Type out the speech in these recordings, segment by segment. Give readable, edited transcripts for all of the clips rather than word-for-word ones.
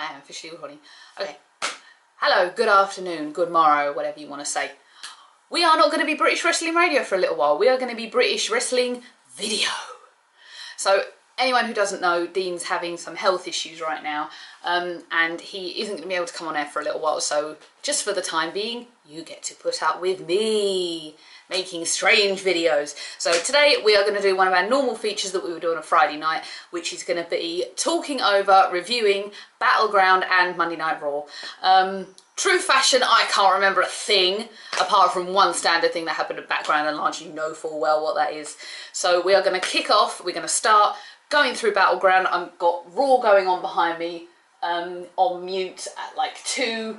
I am officially recording. Okay. Hello, good afternoon, good morrow, whatever you want to say. We are not going to be British Wrestling Radio for a little while. We are going to be British Wrestling Video. So, anyone who doesn't know, Dean's having some health issues right now, and he isn't going to be able to come on air for a little while. So, just for the time being, you get to put up with me making strange videos. So today we are going to do one of our normal features that we would do on a Friday night, which is going to be talking over, reviewing Battleground and Monday Night Raw. True fashion, I can't remember a thing apart from one standard thing that happened at Battleground, and largely you know full well what that is. So we are going to kick off, we're going to start going through Battleground. I've got Raw going on behind me on mute at like 2,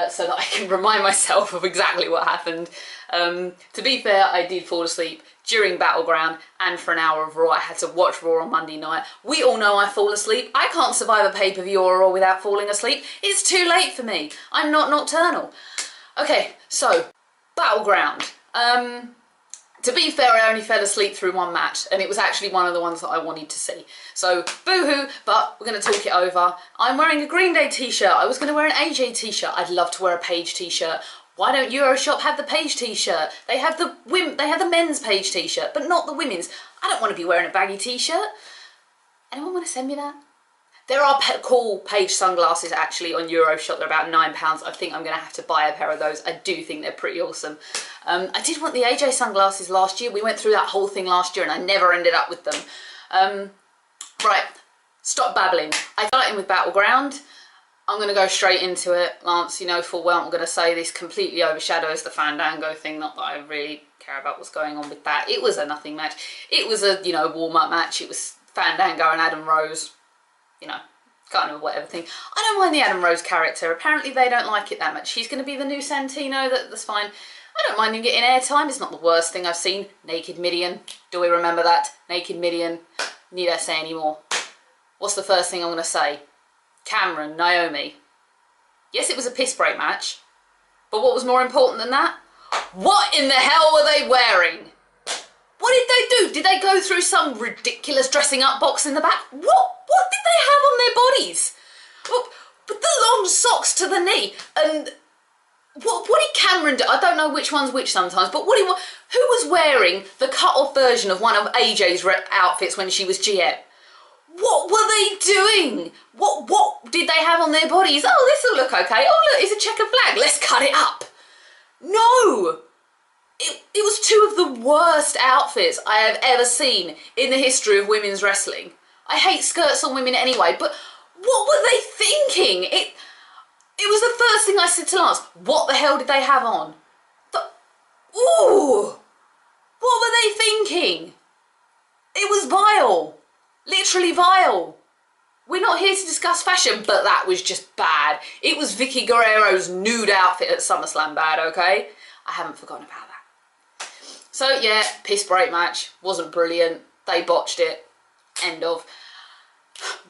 so that I can remind myself of exactly what happened. To be fair, I did fall asleep during Battleground, and for an hour of Raw I had to watch Raw on Monday night. We all know I fall asleep. I can't survive a pay-per-view or Raw without falling asleep. It's too late for me. I'm not nocturnal. Okay, so Battleground. To be fair, I only fell asleep through one match, and it was actually one of the ones that I wanted to see. So, boo-hoo, but we're going to talk it over. I'm wearing a Green Day t-shirt. I was going to wear an AJ t-shirt. I'd love to wear a Paige t-shirt. Why don't Euroshop have the Paige t-shirt? They have the men's Paige t-shirt, but not the women's. I don't want to be wearing a baggy t-shirt. Anyone want to send me that? There are cool Paige sunglasses actually on Euroshop. They're about £9. I think I'm going to have to buy a pair of those. I do think they're pretty awesome. I did want the AJ sunglasses last year. We went through that whole thing last year and I never ended up with them. Right, stop babbling. I got in with Battleground. I'm going to go straight into it. Lance, you know full well I'm going to say this completely overshadows the Fandango thing. Not that I really care about what's going on with that. It was a nothing match. It was a, you know, warm-up match. It was Fandango and Adam Rose. You know, kind of whatever thing. I don't mind the Adam Rose character. Apparently they don't like it that much. He's going to be the new Santino. That's fine. I don't mind him getting airtime. It's not the worst thing I've seen. Naked Midian. Do we remember that? Naked Midian. Need I say any more? What's the first thing I'm going to say? Cameron, Naomi. Yes, it was a piss break match. But what was more important than that? What in the hell were they wearing? What did they do? Did they go through some ridiculous dressing up box in the back? What did they have on their bodies? With the long socks to the knee. And what did Cameron do? I don't know which one's which sometimes, but who was wearing the cut-off version of one of AJ's outfits when she was GM? What were they doing? What did they have on their bodies? Oh, this will look okay. Oh, look, it's a checkered flag. Let's cut it up. No! It was two of the worst outfits I have ever seen in the history of women's wrestling. I hate skirts on women anyway, but what were they thinking? It was the first thing I said to Lance. What the hell did they have on? Ooh! What were they thinking? It was vile. Literally vile. We're not here to discuss fashion, but that was just bad. It was Vicky Guerrero's nude outfit at SummerSlam bad, okay? I haven't forgotten about that. So yeah, piss break match. Wasn't brilliant. They botched it. End of.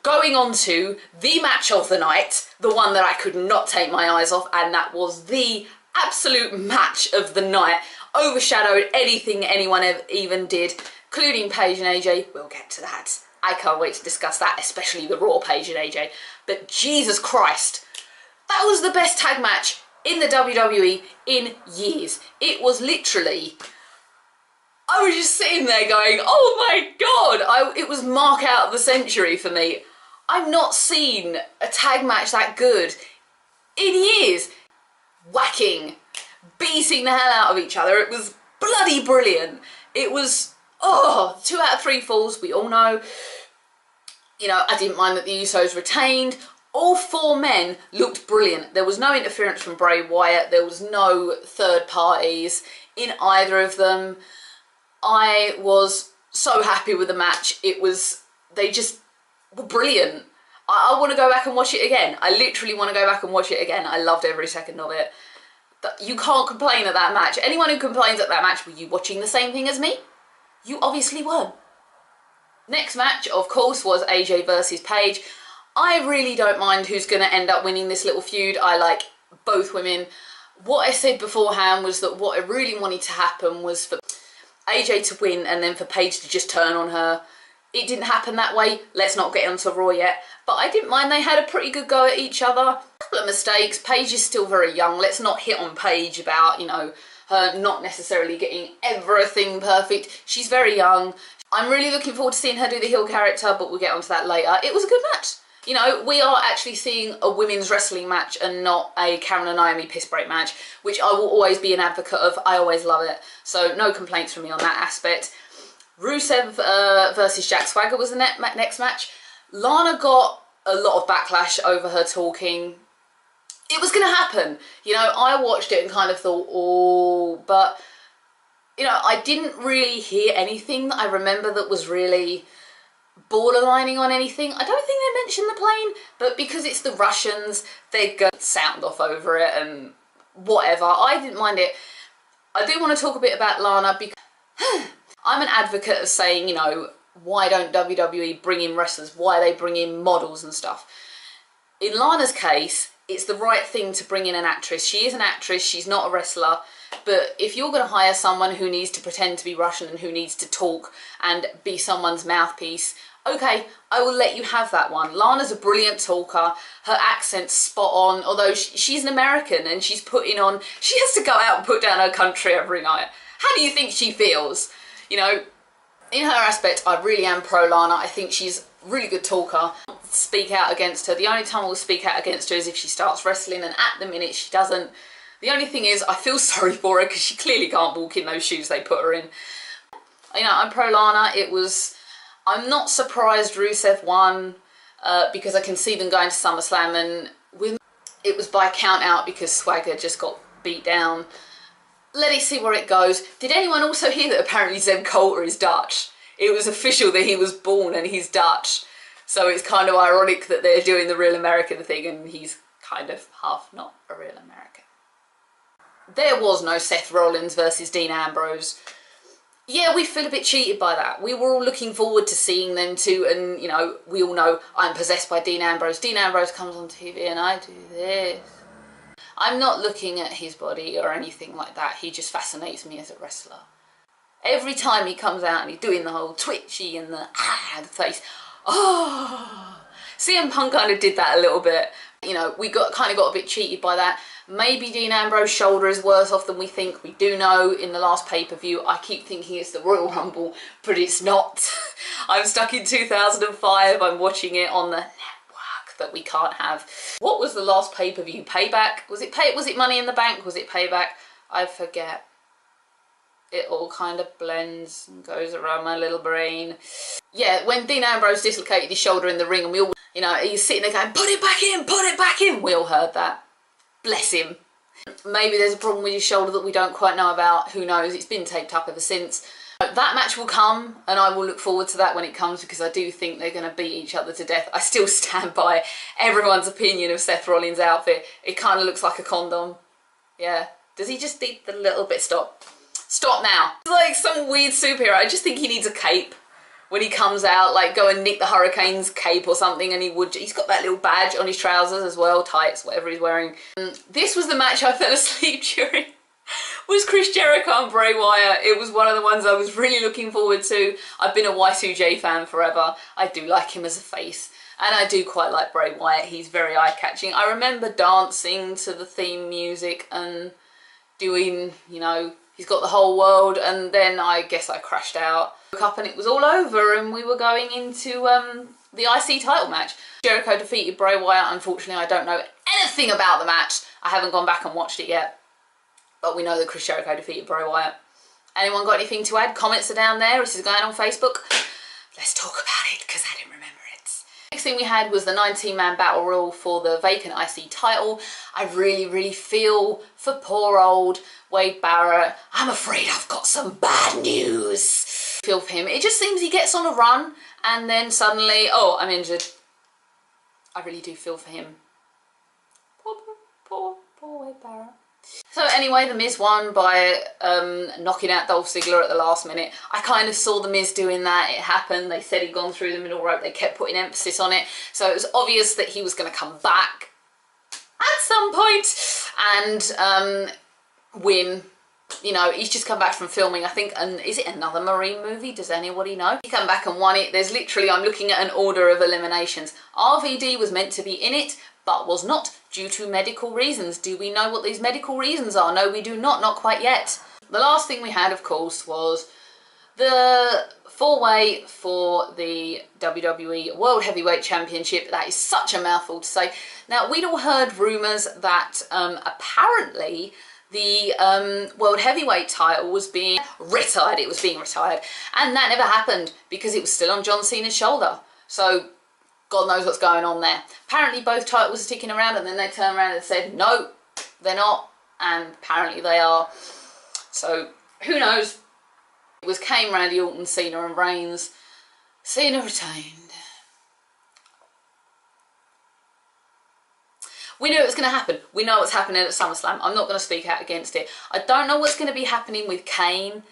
Going on to the match of the night, the one that I could not take my eyes off, and that was the absolute match of the night. Overshadowed anything anyone even did, including Paige and AJ. We'll get to that. I can't wait to discuss that, especially the Raw Paige and AJ. But Jesus Christ, that was the best tag match in the WWE in years. It was literally... I was just sitting there going, oh my God, it was mark out of the century for me. I've not seen a tag match that good in years. Whacking, beating the hell out of each other. It was bloody brilliant. It was, 2 out of 3 falls, we all know. You know, I didn't mind that the Usos retained. All 4 men looked brilliant. There was no interference from Bray Wyatt. There was no third parties in either of them. I was so happy with the match. They just were brilliant. I want to go back and watch it again. I literally want to go back and watch it again. I loved every second of it. You can't complain at that match. Anyone who complains at that match, were you watching the same thing as me? You obviously weren't. Next match, of course, was AJ versus Paige. I really don't mind who's going to end up winning this little feud. I like both women. What I said beforehand was that what I really wanted to happen was for AJ to win and then for Paige to just turn on her. It didn't happen that way. Let's not get onto Raw yet. but I didn't mind. They had a pretty good go at each other. A couple of mistakes. Paige is still very young. Let's not hit on Paige about, you know, her not necessarily getting everything perfect. She's very young. I'm really looking forward to seeing her do the heel character, but we'll get onto that later. It was a good match. You know, we are actually seeing a women's wrestling match and not a Karen and Naomi piss break match, which I will always be an advocate of. I always love it. So no complaints from me on that aspect. Rusev versus Jack Swagger was the next match. Lana got a lot of backlash over her talking. It was going to happen. You know, I watched it and kind of thought, oh, but, you know, I didn't really hear anything that I remember that was really borderlining on anything. I don't think they mentioned the plane, but because it's the Russians, they're going to sound off over it and whatever. I didn't mind it. I do want to talk a bit about Lana because I'm an advocate of saying, you know, why don't WWE bring in wrestlers? Why they bring in models and stuff? In Lana's case, it's the right thing to bring in an actress. She is an actress, she's not a wrestler. But if you're going to hire someone who needs to pretend to be Russian and who needs to talk and be someone's mouthpiece, okay, I will let you have that one. Lana's a brilliant talker. Her accent's spot on, although she's an American and she's putting on... She has to go out and put down her country every night. How do you think she feels? You know, in her aspect, I really am pro Lana. I think she's a really good talker. Speak out against her. The only time I will speak out against her is if she starts wrestling, and at the minute she doesn't. The only thing is, I feel sorry for her because she clearly can't walk in those shoes they put her in. You know, I'm pro Lana. I'm not surprised Rusev won because I can see them going to SummerSlam, and it was by count out because Swagger just got beat down. Let us see where it goes. Did anyone also hear that apparently Zeb Coulter is Dutch? It was official that he was born and he's Dutch. So it's kind of ironic that they're doing the real American thing and he's kind of half not a real American. There was no Seth Rollins versus Dean Ambrose. Yeah, we feel a bit cheated by that. We were all looking forward to seeing them two, and, you know, we all know I'm possessed by Dean Ambrose. Dean Ambrose comes on TV and I do this. I'm not looking at his body or anything like that. He just fascinates me as a wrestler. Every time he comes out and he's doing the whole twitchy and the face. Oh, CM Punk kind of did that a little bit. You know, we kind of got a bit cheated by that. Maybe Dean Ambrose's shoulder is worse off than we think. We do know in the last pay-per-view, I keep thinking it's the Royal Rumble, but it's not. I'm stuck in 2005. I'm watching it on the network that we can't have. What was the last pay-per-view? Payback? Was it Money in the Bank? Was it Payback? I forget. It all kind of blends and goes around my little brain. Yeah, when Dean Ambrose dislocated his shoulder in the ring and we all, you know, he's sitting there going, put it back in, put it back in. We all heard that. Bless him. Maybe there's a problem with his shoulder that we don't quite know about. Who knows? It's been taped up ever since. That match will come and I will look forward to that when it comes because I do think they're going to beat each other to death. I still stand by everyone's opinion of Seth Rollins' outfit. It kind of looks like a condom. Yeah. Does he just need the little bit? Stop. Stop now. It's like some weird superhero. I just think he needs a cape when he comes out, like go and nick the Hurricane's cape or something, and he's got that little badge on his trousers as well, tights, whatever he's wearing. This was the match I fell asleep during. Was Chris Jericho and Bray Wyatt. It was one of the ones I was really looking forward to. I've been a Y2J fan forever. I do like him as a face. And I do quite like Bray Wyatt. He's very eye-catching. I remember dancing to the theme music and doing, you know, he's got the whole world, and then I guess I crashed out. Woke up and it was all over and we were going into the IC title match. Jericho defeated Bray Wyatt. Unfortunately, I don't know anything about the match. I haven't gone back and watched it yet. But we know that Chris Jericho defeated Bray Wyatt. Anyone got anything to add? Comments are down there. This is going on Facebook. Let's talk about it because I didn't remember it. Next thing we had was the 19-man battle royal for the vacant IC title. I really, really feel for poor old Wade Barrett. I'm afraid I've got some bad news. Feel for him. It just seems he gets on a run and then suddenly, oh, I'm injured. I really do feel for him. Poor Wade Barrett. So anyway, The Miz won by knocking out Dolph Ziggler at the last minute. I kind of saw The Miz doing that. It happened. They said he'd gone through the middle rope. They kept putting emphasis on it. So it was obvious that he was going to come back at some point and win. You know, he's just come back from filming, I think, and is it another Marine movie? Does anybody know? He came back and won it. There's literally, I'm looking at an order of eliminations. RVD was meant to be in it, but was not due to medical reasons. Do we know what these medical reasons are? No, we do not quite yet. The last thing we had, of course, was the four-way for the WWE World Heavyweight Championship. That is such a mouthful to say. Now, we'd all heard rumours that apparently the World Heavyweight title was being retired. It was being retired. And that never happened because it was still on John Cena's shoulder. So, God knows what's going on there. Apparently both titles are sticking around, and then they turned around and said, no, they're not. And apparently they are. So, who knows? It was Kane, Randy Orton, Cena and Reigns. Cena retained. We knew it was going to happen. We know what's happening at SummerSlam. I'm not going to speak out against it. I don't know what's going to be happening with Kane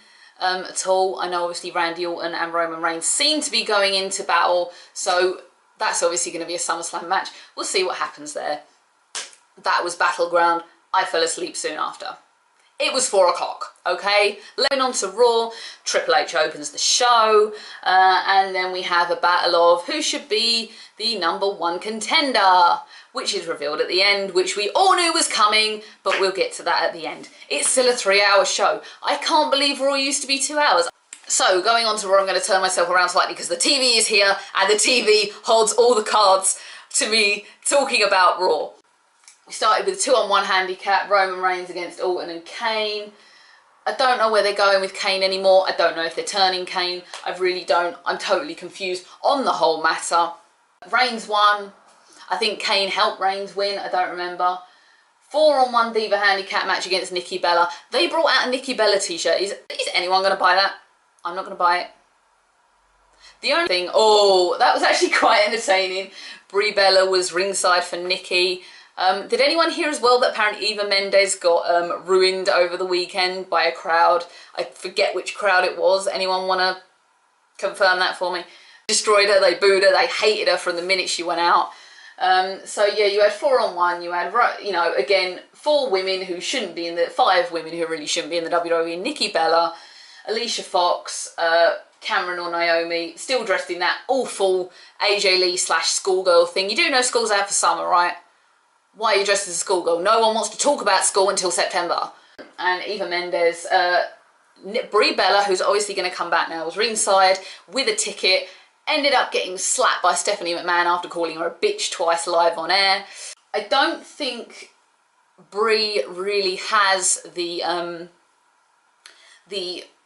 at all. I know obviously Randy Orton and Roman Reigns seem to be going into battle. So that's obviously going to be a SummerSlam match. We'll see what happens there. That was Battleground. I fell asleep soon after. It was 4 o'clock, okay? Going on to Raw, Triple H opens the show, and then we have a battle of who should be the #1 contender, which is revealed at the end, which we all knew was coming, but we'll get to that at the end. It's still a 3-hour show. I can't believe Raw used to be 2 hours. So, going on to Raw, I'm going to turn myself around slightly because the TV is here, and the TV holds all the cards to me talking about Raw. We started with a 2-on-1 handicap, Roman Reigns against Orton and Kane. I don't know where they're going with Kane anymore. I don't know if they're turning Kane. I really don't. I'm totally confused on the whole matter. Reigns won. I think Kane helped Reigns win. I don't remember. 4-on-1 Diva handicap match against Nikki Bella. They brought out a Nikki Bella t-shirt. Is anyone going to buy that? I'm not going to buy it. The only thing... Oh, that was actually quite entertaining. Brie Bella was ringside for Nikki. Did anyone hear as well that apparently Eva Mendes got ruined over the weekend by a crowd? I forget which crowd it was. Anyone want to confirm that for me? Destroyed her, they booed her, they hated her from the minute she went out. So yeah, you had 4-on-1, you had, you know, again, 4 women who shouldn't be in the, 5 women who really shouldn't be in the WWE. Nikki Bella, Alicia Fox, Cameron or Naomi, still dressed in that awful AJ Lee / schoolgirl thing. You do know school's out for summer, right? Why are you dressed as a schoolgirl? No one wants to talk about school until September. And Eva Mendes, Brie Bella, who's obviously going to come back now, was ringside with a ticket, ended up getting slapped by Stephanie McMahon after calling her a bitch twice live on air. I don't think Brie really has the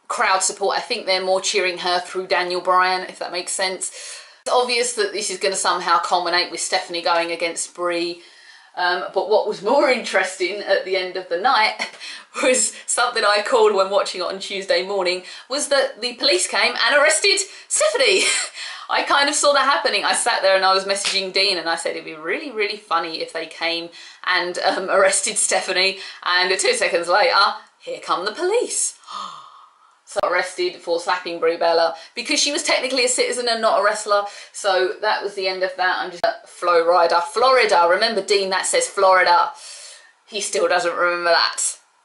crowd support. I think they're more cheering her through Daniel Bryan, if that makes sense. It's obvious that this is going to somehow culminate with Stephanie going against Brie. But what was more interesting at the end of the night was something I called when watching it on Tuesday morning, was that the police came and arrested Stephanie. I kind of saw that happening. I sat there and I was messaging Dean and I said it'd be really, really funny if they came and arrested Stephanie, and 2 seconds later, here come the police. So arrested for slapping Brie Bella because she was technically a citizen and not a wrestler. So that was the end of that. I'm just Flo Rida, Florida. Remember Dean, that says Florida. He still doesn't remember that.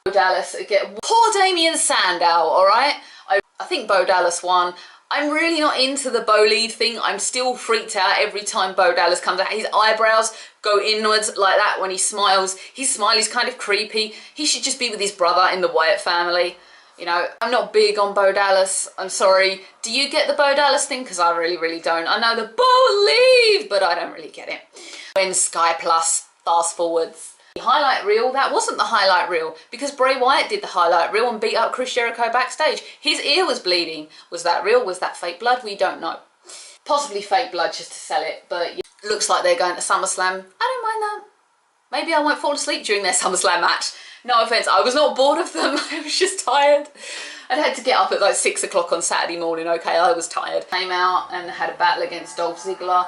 Bo Dallas again. Poor Damien Sandow, all right? I think Bo Dallas won. I'm really not into the Bo lead thing. I'm still freaked out every time Bo Dallas comes out. His eyebrows go inwards like that when he smiles. His smile is kind of creepy. He should just be with his brother in the Wyatt family. You know, I'm not big on Bo Dallas. I'm sorry. Do you get the Bo Dallas thing? Because I really, really don't. I know the Bo leave, but I don't really get it. When Sky Plus fast forwards. The highlight reel, that wasn't the highlight reel because Bray Wyatt did the highlight reel and beat up Chris Jericho backstage. His ear was bleeding. Was that real? Was that fake blood? We don't know. Possibly fake blood just to sell it, but yeah, looks like they're going to SummerSlam. I don't mind that. Maybe I won't fall asleep during their SummerSlam match. No offence, I was not bored of them, I was just tired. I'd had to get up at like 6 o'clock on Saturday morning, okay, I was tired. Came out and had a battle against Dolph Ziggler.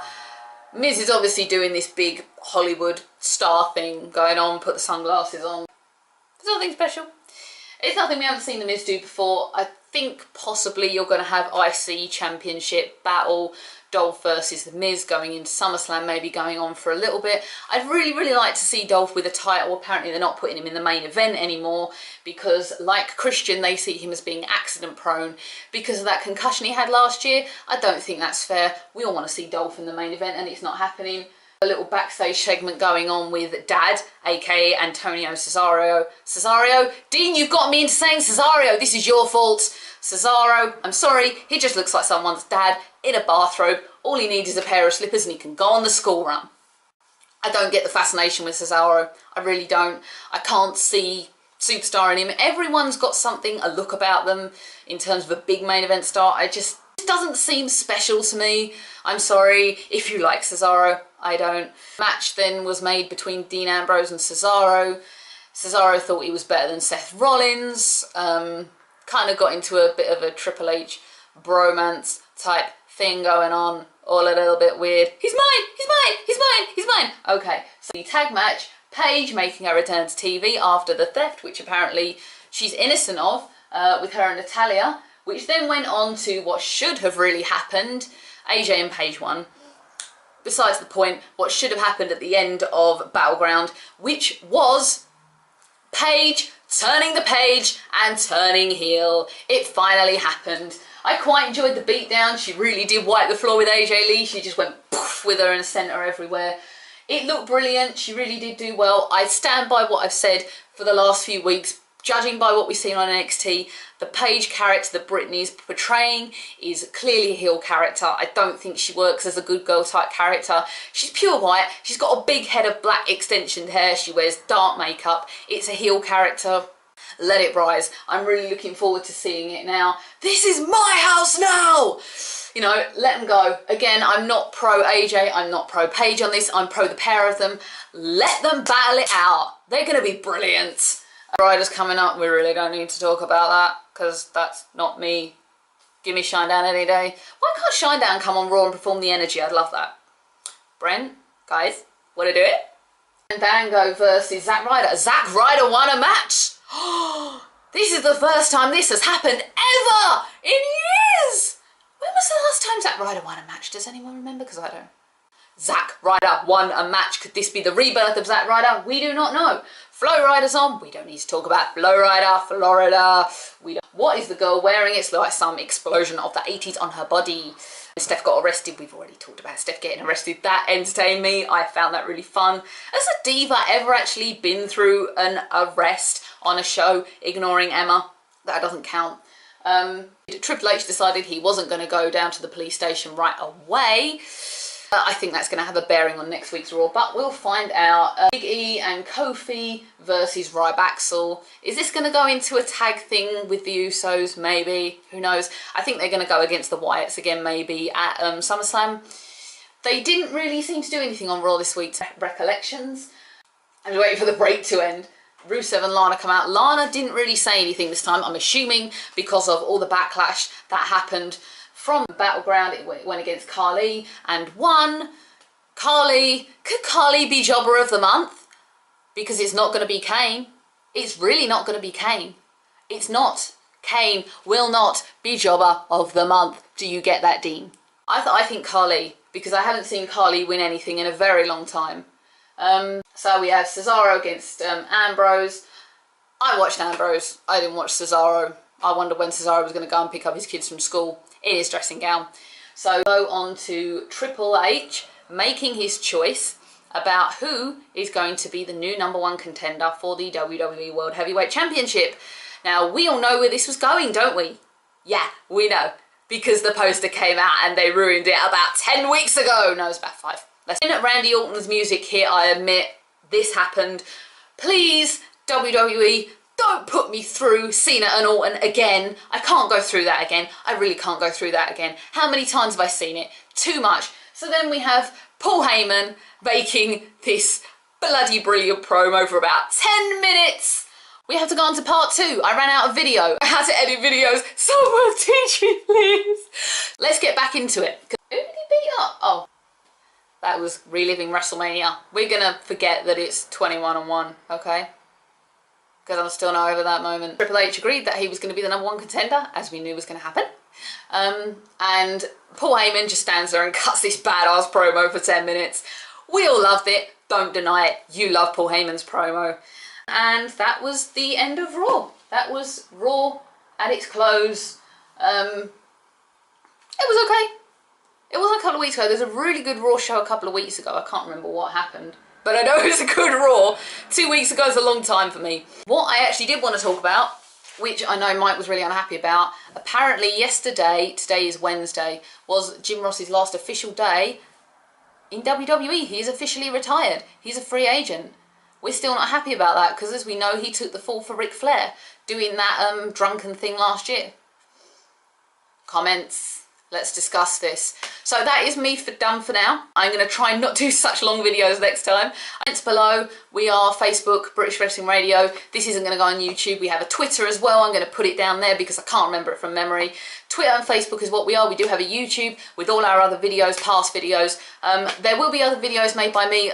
Miz is obviously doing this big Hollywood star thing going on, put the sunglasses on. There's nothing special. It's nothing we haven't seen the Miz do before. I think possibly you're going to have IC Championship battle, Dolph versus The Miz going into SummerSlam, maybe going on for a little bit. I'd really like to see Dolph with a title. Apparently they're not putting him in the main event anymore because, like Christian, they see him as being accident prone because of that concussion he had last year. I don't think that's fair. We all want to see Dolph in the main event and it's not happening. A little backstage segment going on with Dad, aka Antonio Cesaro. Cesaro, Dean, you've got me into saying Cesaro. This is your fault. Cesaro, I'm sorry, he just looks like someone's dad in a bathrobe. All he needs is a pair of slippers and he can go on the school run. I don't get the fascination with Cesaro. I really don't. I can't see superstar in him. Everyone's got something, a look about them in terms of a big main event star. It just doesn't seem special to me. I'm sorry if you like Cesaro. I don't. Match then was made between Dean Ambrose and Cesaro. Cesaro thought he was better than Seth Rollins. Kind of got into a bit of a Triple H bromance type thing going on, all a little bit weird. He's mine, he's mine, he's mine, he's mine. Okay, so the tag match, Paige making her return to TV after the theft, which apparently she's innocent of, with her and Natalia, which then went on to what should have really happened. AJ and Paige won. Besides the point, what should have happened at the end of Battleground, which was Paige turning the page and turning heel. It finally happened. I quite enjoyed the beatdown. She really did wipe the floor with AJ Lee. She just went poof with her and sent her everywhere. It looked brilliant. She really did do well. I stand by what I've said for the last few weeks. Judging by what we've seen on NXT, the Paige character that Brittany's portraying is clearly a heel character. I don't think she works as a good girl type character. She's pure white. She's got a big head of black extensioned hair. She wears dark makeup. It's a heel character. Let it rise. I'm really looking forward to seeing it now. This is my house now! You know, let them go. Again, I'm not pro AJ. I'm not pro Paige on this. I'm pro the pair of them. Let them battle it out. They're going to be brilliant. Riders coming up, we really don't need to talk about that because that's not me. Give me Shinedown any day. Why can't Shinedown come on Raw and perform the energy? I'd love that. Brent, guys, want to do it? Fandango versus Zack Ryder. Zack Ryder won a match. This is the first time this has happened ever in years. When was the last time Zack Ryder won a match? Does anyone remember? Because I don't. Zack Ryder won a match. Could this be the rebirth of Zack Ryder? We do not know. Flow Rider's on. We don't need to talk about Flow Rider, Florida. What is the girl wearing? It's like some explosion of the 80s on her body. Steph got arrested. We've already talked about Steph getting arrested. That entertained me. I found that really fun. Has a diva ever actually been through an arrest on a show, ignoring Emma? That doesn't count. Triple H decided he wasn't going to go down to the police station right away. I think that's going to have a bearing on next week's Raw, but we'll find out. Big E and Kofi versus Ryback. Is this going to go into a tag thing with the Usos? Maybe. Who knows? I think they're going to go against the Wyatts again, maybe, at SummerSlam. They didn't really seem to do anything on Raw this week. Recollections. I'm waiting for the break to end. Rusev and Lana come out. Lana didn't really say anything this time, I'm assuming, because of all the backlash that happened from Battleground. It went against Carly and won. Carly, could Carly be Jobber of the Month? Because it's not going to be Kane. It's really not going to be Kane. It's not. Kane will not be Jobber of the Month. Do you get that, Dean? I think Carly, because I haven't seen Carly win anything in a very long time. So we have Cesaro against Ambrose. I watched Ambrose. I didn't watch Cesaro. I wonder when Cesaro was going to go and pick up his kids from school in his dressing gown. So go on to Triple H making his choice about who is going to be the new #1 contender for the WWE World Heavyweight Championship. Now, we all know where this was going, don't we? Yeah, we know. Because the poster came out and they ruined it about 10 weeks ago. No, it's about 5. Let's in at Randy Orton's music here. I admit this happened. Please, WWE, don't put me through Cena and Orton again. I can't go through that again. I really can't go through that again. How many times have I seen it? Too much. So then we have Paul Heyman making this bloody brilliant promo for about 10 minutes. We have to go on to part 2. I ran out of video. I had to edit videos. Someone teach me, please. Let's get back into it. Who did he beat up? Oh, that was reliving WrestleMania. We're gonna forget that it's 21-1, okay? because I'm still not over that moment. Triple H agreed that he was going to be the #1 contender, as we knew was going to happen. And Paul Heyman just stands there and cuts this badass promo for 10 minutes. We all loved it. Don't deny it. You love Paul Heyman's promo. And that was the end of Raw. That was Raw at its close. It was okay. It wasn't a couple of weeks ago. There's a really good Raw show a couple of weeks ago. I can't remember what happened, but I know it was a good Raw. 2 weeks ago is a long time for me. What I actually did want to talk about, which I know Mike was really unhappy about, apparently yesterday, today is Wednesday, was Jim Ross's last official day in WWE. He is officially retired. He's a free agent. We're still not happy about that because, as we know, he took the fall for Ric Flair doing that drunken thing last year. Comments? Let's discuss this. So that is me done for now. I'm going to try and not do such long videos next time. Links below. We are Facebook, British Wrestling Radio. This isn't going to go on YouTube. We have a Twitter as well. I'm going to put it down there because I can't remember it from memory. Twitter and Facebook is what we are. We do have a YouTube with all our other videos, past videos. There will be other videos made by me.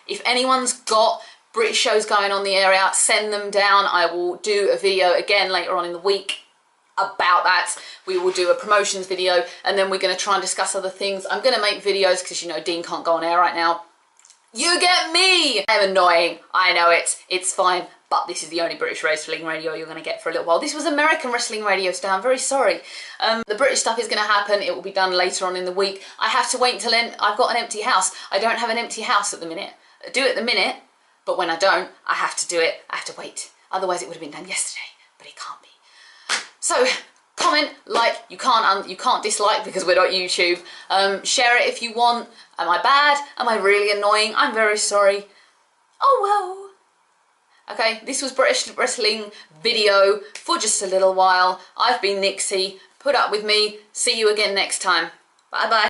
If anyone's got British shows going on the area, send them down. I will do a video again later on in the week about that. We will do a promotions video, and then we're going to try and discuss other things. I'm going to make videos because, you know, Dean can't go on air right now. You get me! I'm annoying. I know it. It's fine. But this is the only British Wrestling Radio you're going to get for a little while. This was American Wrestling Radio today. I'm very sorry. The British stuff is going to happen. It will be done later on in the week. I have to wait until I've got an empty house. I don't have an empty house at the minute. I do it at the minute, but when I don't, I have to do it. I have to wait. Otherwise, it would have been done yesterday, but it can't be. So, comment, like, you can't dislike because we're not YouTube. Share it if you want. Am I bad? Am I really annoying? I'm very sorry. Oh well. Okay, this was British Wrestling Video for just a little while. I've been Nixy. Put up with me. See you again next time. Bye bye.